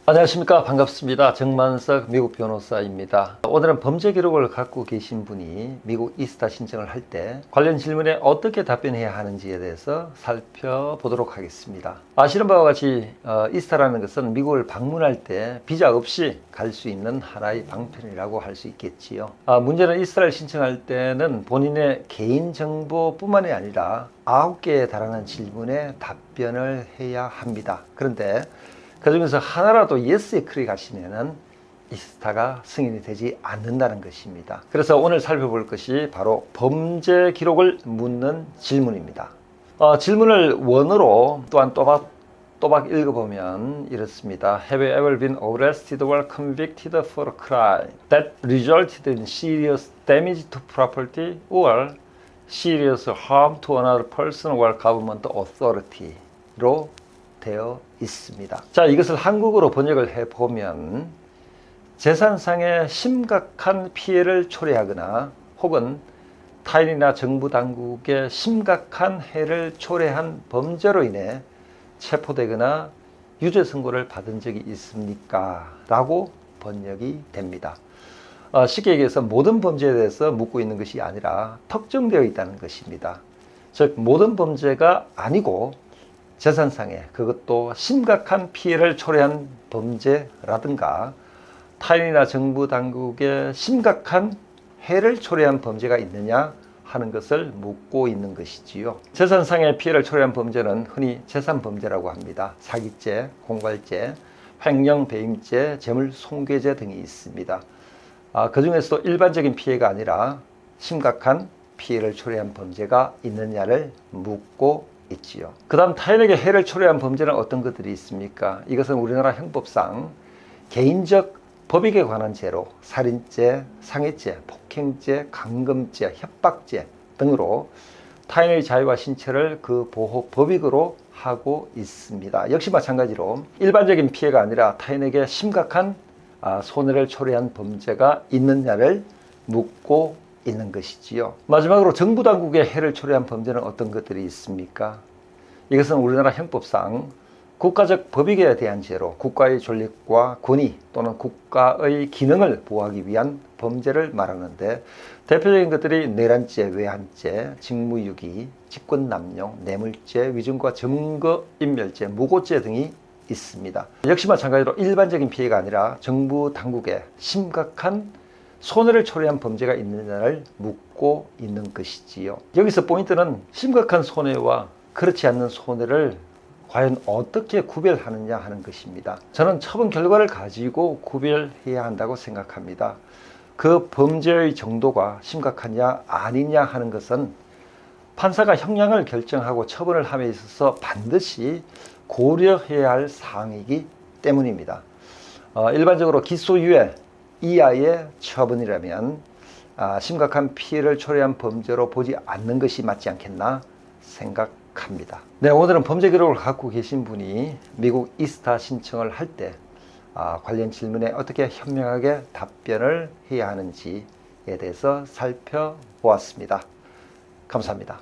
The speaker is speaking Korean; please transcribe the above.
안녕하십니까. 반갑습니다. 정만석 미국 변호사입니다. 오늘은 범죄 기록을 갖고 계신 분이 미국 이스타 신청을 할 때 관련 질문에 어떻게 답변해야 하는지에 대해서 살펴보도록 하겠습니다. 아시는 바와 같이 이스타라는 것은 미국을 방문할 때 비자 없이 갈 수 있는 하나의 방편이라고 할 수 있겠지요. 문제는 이스타를 신청할 때는 본인의 개인정보뿐만이 아니라 9개에 달하는 질문에 답변을 해야 합니다. 그런데 그 중에서 하나라도 예스에 클릭하시면은 이스타가 승인이 되지 않는다는 것입니다. 그래서 오늘 살펴볼 것이 바로 범죄 기록을 묻는 질문입니다. 질문을 원어로 또한 또박 읽어보면 이렇습니다. Have you ever been arrested or convicted for a crime that resulted in serious damage to property or serious harm to another person or government authority로 되어 있습니다. 자, 이것을 한국어로 번역을 해보면 재산상의 심각한 피해를 초래하거나 혹은 타인이나 정부 당국에 심각한 해를 초래한 범죄로 인해 체포되거나 유죄 선고를 받은 적이 있습니까? 라고 번역이 됩니다. 쉽게 얘기해서 모든 범죄에 대해서 묻고 있는 것이 아니라 특정되어 있다는 것입니다. 즉 모든 범죄가 아니고 재산상의 그것도 심각한 피해를 초래한 범죄라든가 타인이나 정부 당국에 심각한 해를 초래한 범죄가 있느냐 하는 것을 묻고 있는 것이지요. 재산상의 피해를 초래한 범죄는 흔히 재산범죄라고 합니다. 사기죄, 공갈죄, 횡령, 배임죄, 재물손괴죄 등이 있습니다. 그 중에서도 일반적인 피해가 아니라 심각한 피해를 초래한 범죄가 있느냐를 묻고 있지요. 그 다음 타인에게 해를 초래한 범죄는 어떤 것들이 있습니까? 이것은 우리나라 형법상 개인적 법익에 관한 죄로 살인죄, 상해죄, 폭행죄, 강금죄, 협박죄 등으로 타인의 자유와 신체를 그 보호 법익으로 하고 있습니다. 역시 마찬가지로 일반적인 피해가 아니라 타인에게 심각한 손해를 초래한 범죄가 있느냐를 묻고 있는 것이지요. 마지막으로 정부 당국의 해를 초래한 범죄는 어떤 것들이 있습니까? 이것은 우리나라 형법상 국가적 법익에 대한 죄로 국가의 존립과 권위 또는 국가의 기능을 보호하기 위한 범죄를 말하는데 대표적인 것들이 내란죄, 외환죄, 직무유기, 직권남용, 뇌물죄, 위증과 증거인멸죄, 무고죄 등이 있습니다. 역시 마찬가지로 일반적인 피해가 아니라 정부 당국에 심각한 손해를 초래한 범죄가 있느냐를 묻고 있는 것이지요. 여기서 포인트는 심각한 손해와 그렇지 않는 손해를 과연 어떻게 구별하느냐 하는 것입니다. 저는 처분 결과를 가지고 구별해야 한다고 생각합니다. 그 범죄의 정도가 심각하냐 아니냐 하는 것은 판사가 형량을 결정하고 처분을 함에 있어서 반드시 고려해야 할 사항이기 때문입니다. 일반적으로 기소유예 이하의 처분이라면 심각한 피해를 초래한 범죄로 보지 않는 것이 맞지 않겠나 생각합니다. 네, 오늘은 범죄 기록을 갖고 계신 분이 미국 이스타 신청을 할 때 관련 질문에 어떻게 현명하게 답변을 해야 하는지에 대해서 살펴보았습니다. 감사합니다.